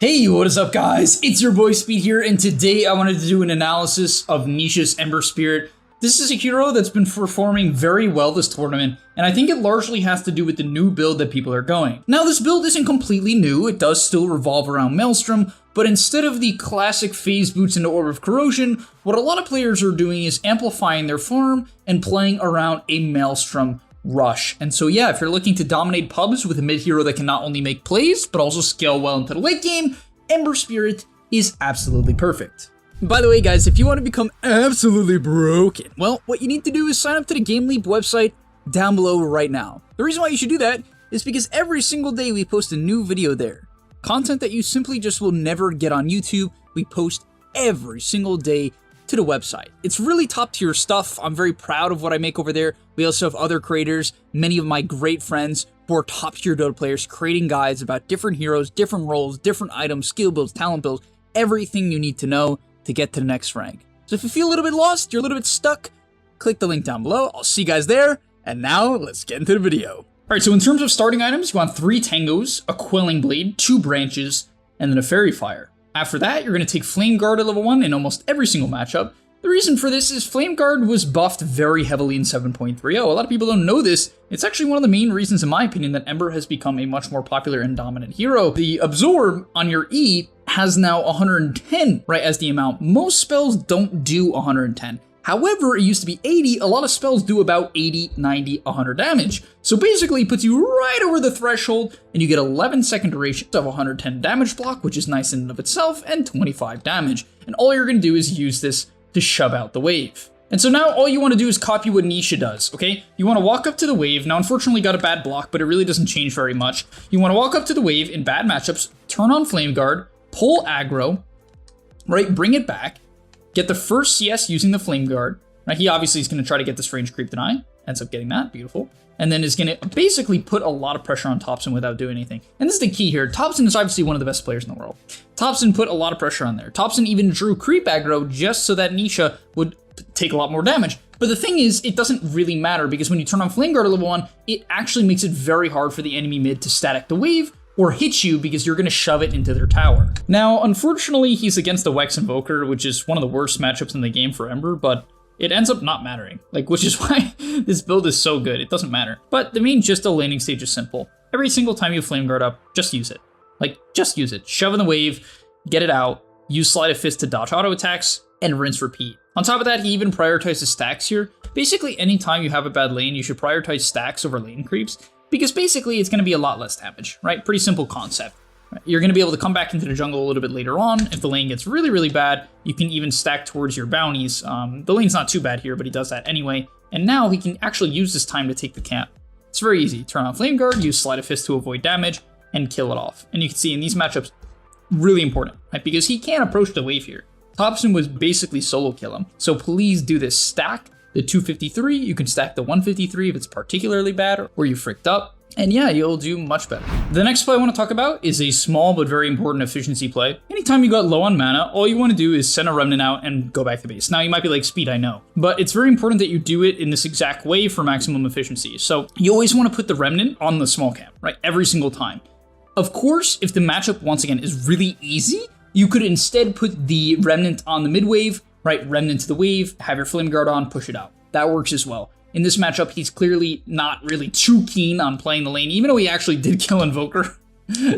Hey, what is up guys? It's your boy Speed here, and today I wanted to do an analysis of Nisha's Ember Spirit. This is a hero that's been performing very well this tournament, and I think it largely has to do with the new build that people are going. Now this build isn't completely new, it does still revolve around Maelstrom, but instead of the classic phase boots into Orb of Corrosion, what a lot of players are doing is amplifying their farm and playing around a Maelstrom rush. And so yeah, if you're looking to dominate pubs with a mid hero that can not only make plays, but also scale well into the late game, Ember Spirit is absolutely perfect. By the way guys, if you want to become absolutely broken, well, what you need to do is sign up to the GameLeap website down below right now. The reason why you should do that is because every single day we post a new video there. Content that you simply just will never get on YouTube, we post every single day to the website. It's really top tier stuff. I'm very proud of what I make over there. We also have other creators, many of my great friends who are top tier Dota players, creating guides about different heroes, different roles, different items, skill builds, talent builds, everything you need to know to get to the next rank. So if you feel a little bit lost, you're a little bit stuck, click the link down below. I'll see you guys there. And now let's get into the video. All right, so in terms of starting items, you want 3 Tangos, a Quelling Blade, 2 Branches, and then a Fairy Fire. After that, you're going to take Flame Guard at level 1 in almost every single matchup. The reason for this is Flame Guard was buffed very heavily in 7.30. A lot of people don't know this. It's actually one of the main reasons, in my opinion, that Ember has become a much more popular and dominant hero. The Absorb on your E has now 110, right, as the amount. Most spells don't do 110. However, it used to be 80. A lot of spells do about 80, 90, 100 damage. So basically it puts you right over the threshold, and you get 11-second duration of 110 damage block, which is nice in and of itself, and 25 damage. And all you're going to do is use this to shove out the wave. And so now all you want to do is copy what Nisha does, okay? You want to walk up to the wave. Now, unfortunately, got a bad block, but it really doesn't change very much. You want to walk up to the wave in bad matchups, turn on Flame Guard, pull aggro, right? Bring it back. Get the first CS using the Flame Guard. Right? He obviously is going to try to get this range creep deny. Ends up getting that. Beautiful. And then is going to basically put a lot of pressure on Thompson without doing anything. And this is the key here. Thompson is obviously one of the best players in the world. Thompson put a lot of pressure on there. Thompson even drew creep aggro just so that Nisha would take a lot more damage. But the thing is, it doesn't really matter because when you turn on Flame Guard at level 1, it actually makes it very hard for the enemy mid to static the wave or hit you because you're going to shove it into their tower. Now, unfortunately, he's against the Wex Invoker, which is one of the worst matchups in the game for Ember, but it ends up not mattering, which is why this build is so good. It doesn't matter. But the main gist of laning stage is simple. Every single time you Flame Guard up, just use it. Just use it. Shove in the wave, get it out, use Sleight of Fist to dodge auto attacks, and rinse repeat. On top of that, he even prioritizes stacks here. Basically, anytime you have a bad lane, you should prioritize stacks over lane creeps, because basically it's going to be a lot less damage, right? Pretty simple concept. You're going to be able to come back into the jungle a little bit later on. If the lane gets really, really bad, you can even stack towards your bounties. The lane's not too bad here, but he does that anyway. And now he can actually use this time to take the camp. It's very easy. Turn on Flame Guard, use Sleight of Fist to avoid damage, and kill it off. And you can see in these matchups, really important, right? Because he can't approach the wave here. Thompson was basically solo kill him. So please do this. Stack the 253. You can stack the 153 if it's particularly bad or you fricked up. And yeah, you'll do much better. The next play I want to talk about is a small but very important efficiency play. Anytime you got low on mana, all you want to do is send a Remnant out and go back to base. Now, you might be like, Speed, I know. But it's very important that you do it in this exact way for maximum efficiency. So you always want to put the Remnant on the small camp, right? Every single time. Of course, if the matchup, once again, is really easy, you could instead put the Remnant on the mid wave, right? Remnant to the wave, have your Flame Guard on, push it out. That works as well. In this matchup, he's clearly not really too keen on playing the lane, even though he actually did kill Invoker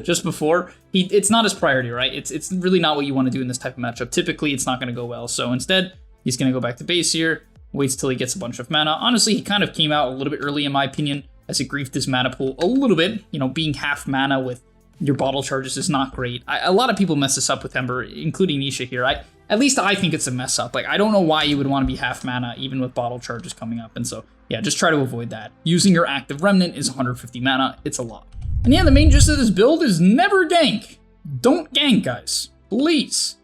just before. It's not his priority, right? It's really not what you want to do in this type of matchup. Typically, it's not going to go well. So instead, he's going to go back to base here, waits till he gets a bunch of mana. Honestly, he kind of came out a little bit early, in my opinion, as it griefed his mana pool a little bit. You know, being half mana with your bottle charges is not great. A lot of people mess this up with Ember, including Nisha here. At least I think it's a mess up. I don't know why you would want to be half mana, even with bottle charges coming up. And so, yeah, just try to avoid that. Using your active Remnant is 150 mana. It's a lot. And yeah, the main gist of this build is never gank. Don't gank, guys. Please.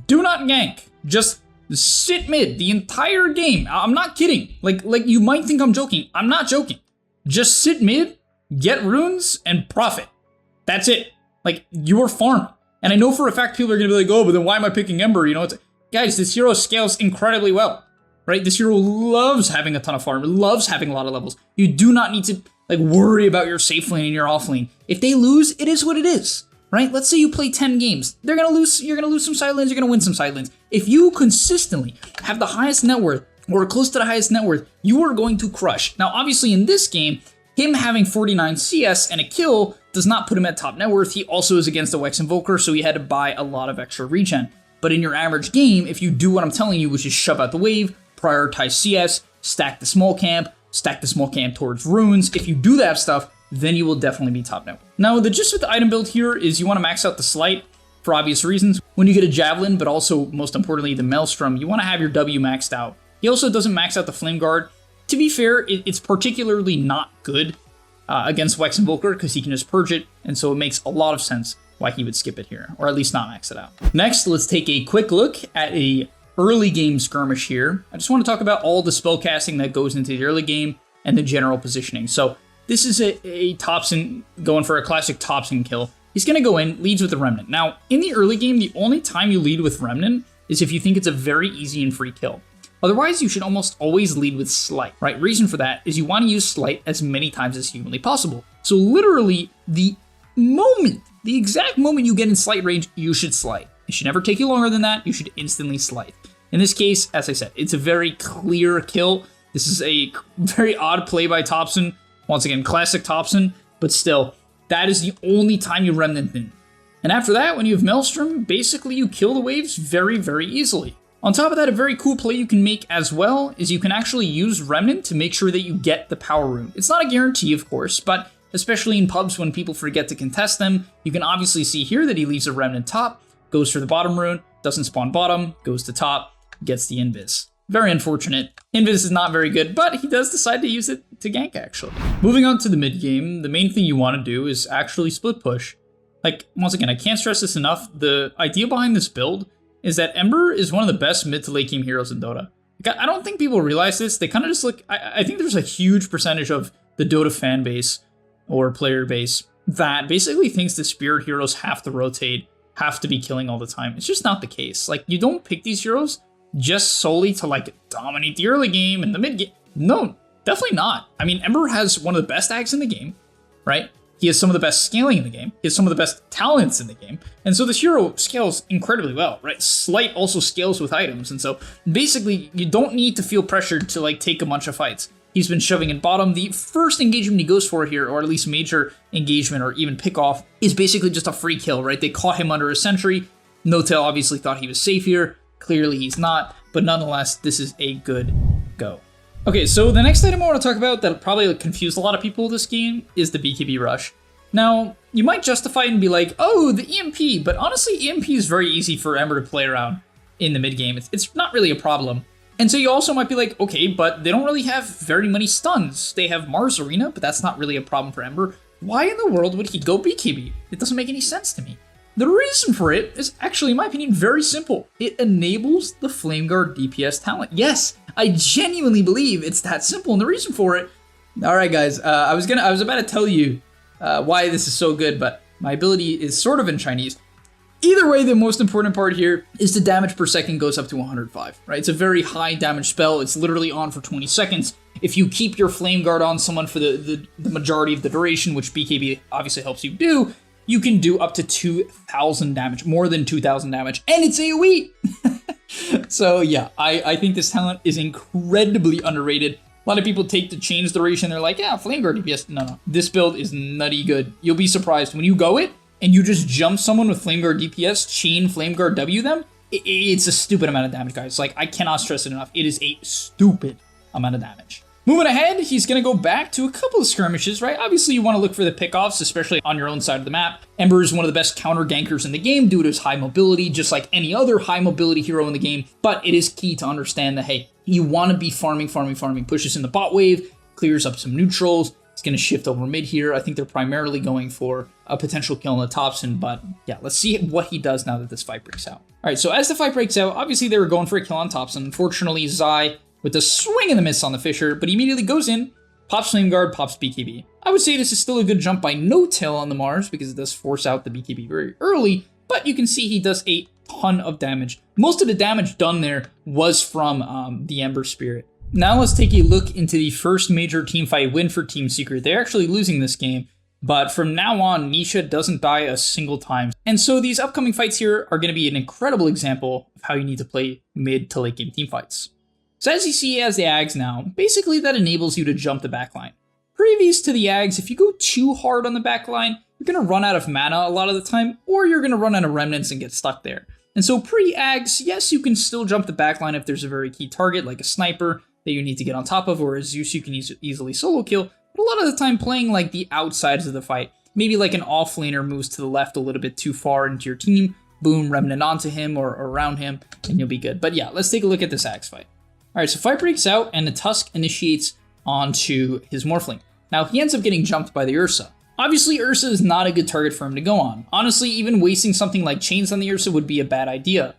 Do not gank. Just sit mid the entire game. I'm not kidding. Like you might think I'm joking. I'm not joking. Just sit mid, get runes, and profit. That's it. You're farming. And I know for a fact people are going to be like, oh, but then why am I picking Ember? You know, guys, this hero scales incredibly well, right? This hero loves having a ton of farm, loves having a lot of levels. You do not need to worry about your safe lane and your off lane. If they lose, it is what it is. right? Let's say you play 10 games. They're gonna lose, you're gonna lose some side lanes, you're gonna win some side lanes. If you consistently have the highest net worth or close to the highest net worth, you are going to crush. Now, obviously in this game, him having 49 CS and a kill does not put him at top net worth. He also is against the Wex Invoker, so he had to buy a lot of extra regen. But in your average game, if you do what I'm telling you, which is shove out the wave, prioritize CS, stack the small camp towards runes, if you do that stuff, then you will definitely be top net worth. Now, the gist of the item build here is you want to max out the Slight for obvious reasons. When you get a Javelin, but also, most importantly, the Maelstrom, you want to have your W maxed out. He also doesn't max out the Flame Guard. To be fair, it's particularly not good against Wex Invoker because he can just purge it, and so it makes a lot of sense why he would skip it here, or at least not max it out. Next, let's take a quick look at a early game skirmish here. I just want to talk about all the spellcasting that goes into the early game and the general positioning. So this is a Thompson going for a classic Thompson kill. He's going to go in, leads with the Remnant. Now, in the early game, the only time you lead with Remnant is if you think it's a very easy and free kill. Otherwise, you should almost always lead with Slight, right? Reason for that is you want to use Slight as many times as humanly possible. So literally, the exact moment you get in Slight range, you should Slight. It should never take you longer than that. You should instantly Slight. In this case, as I said, it's a very clear kill. This is a very odd play by Thompson. Once again, classic Thompson, but still, that is the only time you Remnant in. And after that, when you have Maelstrom, basically you kill the waves very, very easily. On top of that, a very cool play you can make as well is you can actually use Remnant to make sure that you get the power rune. It's not a guarantee, of course, but especially in pubs when people forget to contest them, you can obviously see here that he leaves a Remnant top, goes for the bottom rune, doesn't spawn bottom, goes to top, gets the Invis. Very unfortunate. Invis is not very good, but he does decide to use it to gank, actually. Moving on to the mid game, the main thing you want to do is actually split push. Like, once again, I can't stress this enough, the idea behind this build is that Ember is one of the best mid to late game heroes in Dota. Like, I don't think people realize this. They kind of just look, I think there's a huge percentage of the Dota fan base or player base that basically thinks the Spirit heroes have to rotate, have to be killing all the time. It's just not the case. Like, you don't pick these heroes just solely to like dominate the early game and the mid game. No, definitely not. I mean, Ember has one of the best acts in the game, right? He has some of the best scaling in the game. He has some of the best talents in the game. And so this hero scales incredibly well, right? Slight also scales with items. And so basically you don't need to feel pressured to like take a bunch of fights. He's been shoving in bottom. The first engagement he goes for here, or at least major engagement or even pick off, is basically just a free kill, right? They caught him under a sentry. No-Tail obviously thought he was safe here. Clearly he's not, but nonetheless, this is a good go. Okay, so the next item I want to talk about that probably confused a lot of people this game is the BKB rush. Now, you might justify it and be like, oh, the EMP, but honestly, EMP is very easy for Ember to play around in the mid game. It's not really a problem. And so you also might be like, okay, but they don't really have very many stuns. They have Mars Arena, but that's not really a problem for Ember. Why in the world would he go BKB? It doesn't make any sense to me. The reason for it is actually, in my opinion, very simple. It enables the Flame Guard DPS talent. Yes, I genuinely believe it's that simple, and the reason for it... Alright guys, I was about to tell you why this is so good, but my ability is sort of in Chinese. Either way, the most important part here is the damage per second goes up to 105, right? It's a very high damage spell. It's literally on for 20 seconds. If you keep your Flame Guard on someone for the majority of the duration, which BKB obviously helps you do, you can do up to 2,000 damage, more than 2,000 damage, and it's AoE! So yeah, I think this talent is incredibly underrated. A lot of people take the change duration, they're like, yeah, Flame Guard DPS. No. This build is nutty good. You'll be surprised. When you go it, and you just jump someone with Flame Guard DPS, chain Flame Guard W them, it's a stupid amount of damage, guys. Like, I cannot stress it enough. It is a stupid amount of damage. Moving ahead, he's going to go back to a couple of skirmishes, right? Obviously, you want to look for the pickoffs, especially on your own side of the map. Ember is one of the best counter gankers in the game due to his high mobility, just like any other high mobility hero in the game. But it is key to understand that, hey, you want to be farming. Pushes in the bot wave, clears up some neutrals. He's going to shift over mid here. I think they're primarily going for a potential kill on the Thompson, but yeah, let's see what he does now that this fight breaks out. All right, so as the fight breaks out, obviously they were going for a kill on Thompson. Unfortunately, Zai with the swing and the miss on the Fisher, but he immediately goes in, pops Flame Guard, pops BKB. I would say this is still a good jump by No-Tail on the Mars because it does force out the BKB very early, but you can see he does a ton of damage. Most of the damage done there was from the Ember Spirit. Now let's take a look into the first major teamfight win for Team Secret. They're actually losing this game, But from now on, Nisha doesn't die a single time. And so these upcoming fights here are going to be an incredible example of how you need to play mid to late game team fights. So as you see, he has the Ags now. Basically, that enables you to jump the backline. Previous to the Ags, if you go too hard on the backline, you're going to run out of mana a lot of the time, or you're going to run out of remnants and get stuck there. And so pre-Ags, yes, you can still jump the backline if there's a very key target, like a sniper that you need to get on top of, or a Zeus you can easily solo kill. But a lot of the time playing like the outsides of the fight, maybe like an offlaner moves to the left a little bit too far into your team, boom, remnant onto him or around him, and you'll be good. But yeah, let's take a look at this Ags fight. All right, so fight breaks out, and the Tusk initiates onto his Morphling. Now, he ends up getting jumped by the Ursa. Obviously, Ursa is not a good target for him to go on. Honestly, even wasting something like chains on the Ursa would be a bad idea.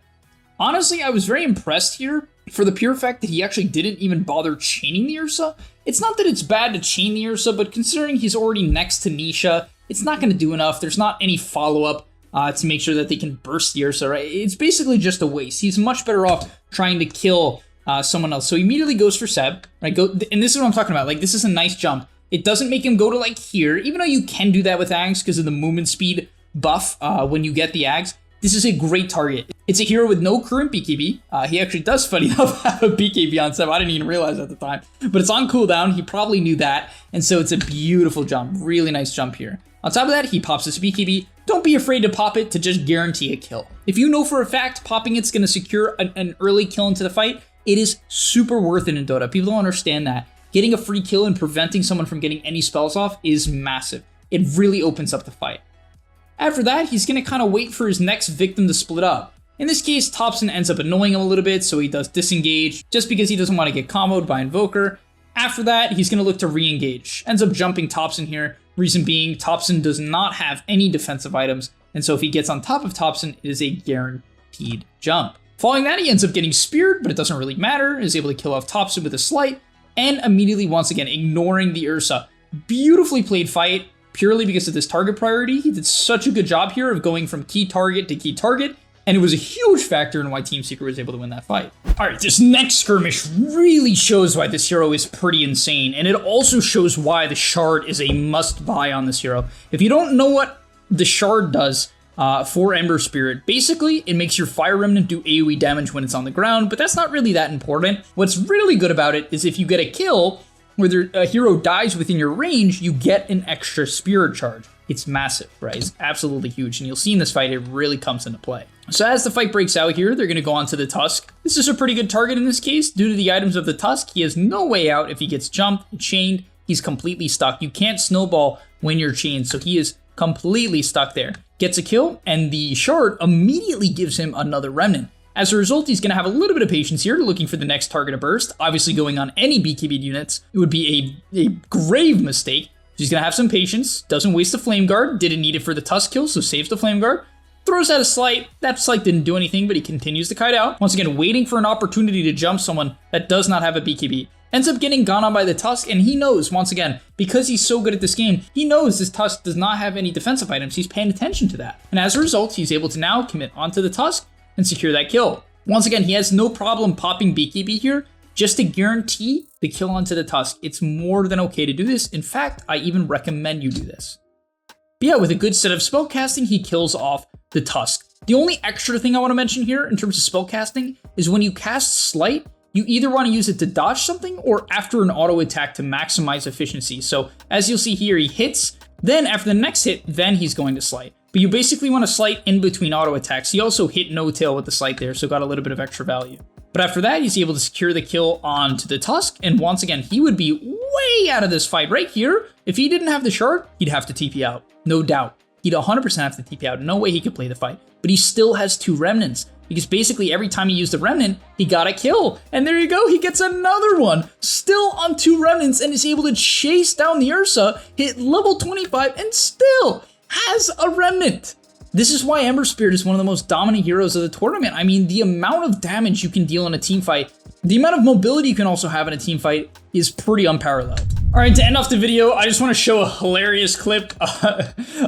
Honestly, I was very impressed here for the pure fact that he actually didn't even bother chaining the Ursa. It's not that it's bad to chain the Ursa, but considering he's already next to Nisha, it's not going to do enough. There's not any follow-up to make sure that they can burst the Ursa, right? It's basically just a waste. He's much better off trying to kill someone else. So he immediately goes for Seb, right? And this is what I'm talking about. Like, this is a nice jump. It doesn't make him go to like here, even though you can do that with Ags because of the movement speed buff when you get the Ags. This is a great target. It's a hero with no current BKB. He actually does, funny enough, have a BKB on Seb. I didn't even realize at the time, but it's on cooldown. He probably knew that. And so it's a beautiful jump. Really nice jump here. On top of that, he pops this BKB. Don't be afraid to pop it to just guarantee a kill. If you know for a fact popping it's going to secure an early kill into the fight, it is super worth it in Dota. People don't understand that. Getting a free kill and preventing someone from getting any spells off is massive. It really opens up the fight. After that, he's going to kind of wait for his next victim to split up. In this case, Thompson ends up annoying him a little bit, so he does disengage, just because he doesn't want to get comboed by Invoker. After that, he's going to look to re-engage. Ends up jumping Thompson here, reason being Thompson does not have any defensive items, and so if he gets on top of Thompson, it is a guaranteed jump. Following that, he ends up getting speared, but it doesn't really matter, is able to kill off Thompson with a slight, and immediately, once again, ignoring the Ursa. Beautifully played fight, purely because of this target priority. He did such a good job here of going from key target to key target, and it was a huge factor in why Team Secret was able to win that fight. All right, this next skirmish really shows why this hero is pretty insane, and it also shows why the Shard is a must-buy on this hero. If you don't know what the Shard does, for Ember Spirit, basically, it makes your Fire Remnant do AoE damage when it's on the ground, but that's not really that important. What's really good about it is if you get a kill where a hero dies within your range, you get an extra Spirit charge. It's massive, right? It's absolutely huge, and you'll see in this fight, it really comes into play. So as the fight breaks out here, they're going to go on to the Tusk. This is a pretty good target in this case. Due to the items of the Tusk, he has no way out if he gets jumped, chained, he's completely stuck. You can't snowball when you're chained, so he is completely stuck there. Gets a kill, and the Shard immediately gives him another Remnant. As a result, he's going to have a little bit of patience here, looking for the next target to burst. Obviously, going on any BKB units, it would be a grave mistake. He's going to have some patience, doesn't waste the Flame Guard, didn't need it for the Tusk kill, so saves the Flame Guard. Throws out a Slight. That Slight didn't do anything, but he continues to kite out. Once again, waiting for an opportunity to jump someone that does not have a BKB. Ends up getting gone on by the Tusk, and he knows, once again, because he's so good at this game, he knows this Tusk does not have any defensive items. He's paying attention to that. And as a result, he's able to now commit onto the Tusk and secure that kill. Once again, he has no problem popping BKB here just to guarantee the kill onto the Tusk. It's more than okay to do this. In fact, I even recommend you do this. But yeah, with a good set of spellcasting, he kills off the Tusk. The only extra thing I want to mention here in terms of spellcasting is when you cast Slight, you either want to use it to dodge something or after an auto attack to maximize efficiency. So as you'll see here, he hits, then after the next hit, then he's going to Slight. But you basically want to Slight in between auto attacks. He also hit no tail with the Slight there, so got a little bit of extra value. But after that, he's able to secure the kill onto the Tusk, and once again, he would be way out of this fight right here. If he didn't have the Shard, he'd have to TP out, no doubt. He'd 100% have to TP out, no way he could play the fight. But he still has 2 Remnants, because basically every time he used a Remnant, he got a kill. And there you go, he gets another one, still on 2 Remnants, and is able to chase down the Ursa, hit level 25, and still has a Remnant. This is why Ember Spirit is one of the most dominant heroes of the tournament. I mean, the amount of damage you can deal in a team fight, the amount of mobility you can also have in a team fight is pretty unparalleled. All right, to end off the video, I just want to show a hilarious clip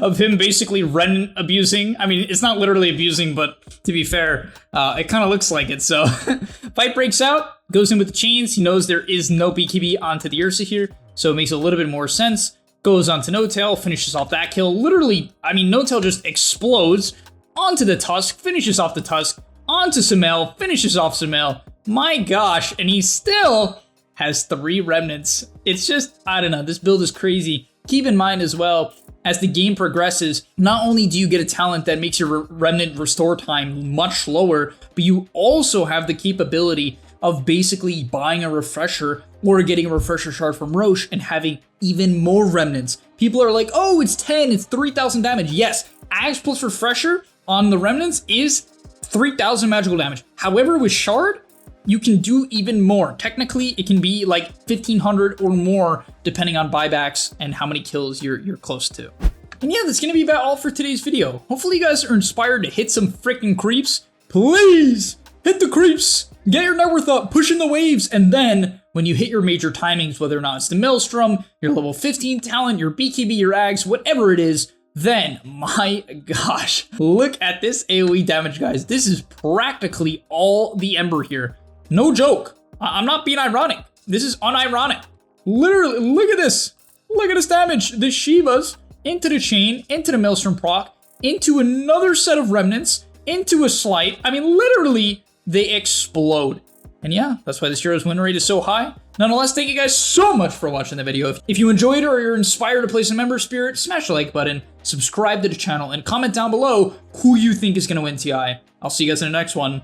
of him basically Ren abusing. I mean, it's not literally abusing, but to be fair, it kind of looks like it. So fight breaks out, goes in with the chains. He knows there is no BKB onto the Ursa here, so it makes a little bit more sense. goes onto No-Tail, finishes off that kill. Literally, I mean, No-Tail just explodes onto the Tusk, finishes off the Tusk, onto Sumail, finishes off Sumail. My gosh, and he still has 3 remnants. It's just, I don't know, this build is crazy. Keep in mind as well, as the game progresses, not only do you get a talent that makes your remnant restore time much lower, but you also have the capability of basically buying a refresher or getting a refresher shard from Roche and having even more remnants. People are like, oh, it's 10, it's 3,000 damage. Yes, Axe plus refresher on the remnants is 3,000 magical damage. However, with shard, you can do even more. Technically, it can be like 1,500 or more, depending on buybacks and how many kills you're close to. And yeah, that's gonna be about all for today's video. Hopefully you guys are inspired to hit some freaking creeps. Please, hit the creeps, get your net worth up, push in the waves, and then when you hit your major timings, whether or not it's the Maelstrom, your level 15 talent, your BKB, your Ags, whatever it is, then, my gosh, look at this AoE damage, guys. This is practically all the Ember here. No joke. I'm not being ironic. This is unironic. Literally, look at this. Look at this damage. The Shivas into the chain, into the Maelstrom proc, into another set of remnants, into a slight. I mean, literally, they explode. And yeah, that's why this hero's win rate is so high. Nonetheless, thank you guys so much for watching the video. If you enjoyed it or you're inspired to play some Ember Spirit, smash the like button, subscribe to the channel, and comment down below who you think is going to win TI. I'll see you guys in the next one.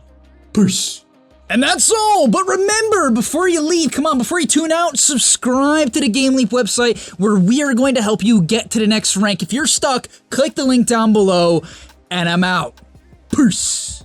Peace. And that's all, but remember, before you leave, come on, before you tune out, subscribe to the GameLeap website where we are going to help you get to the next rank. If you're stuck, click the link down below, and I'm out. Peace.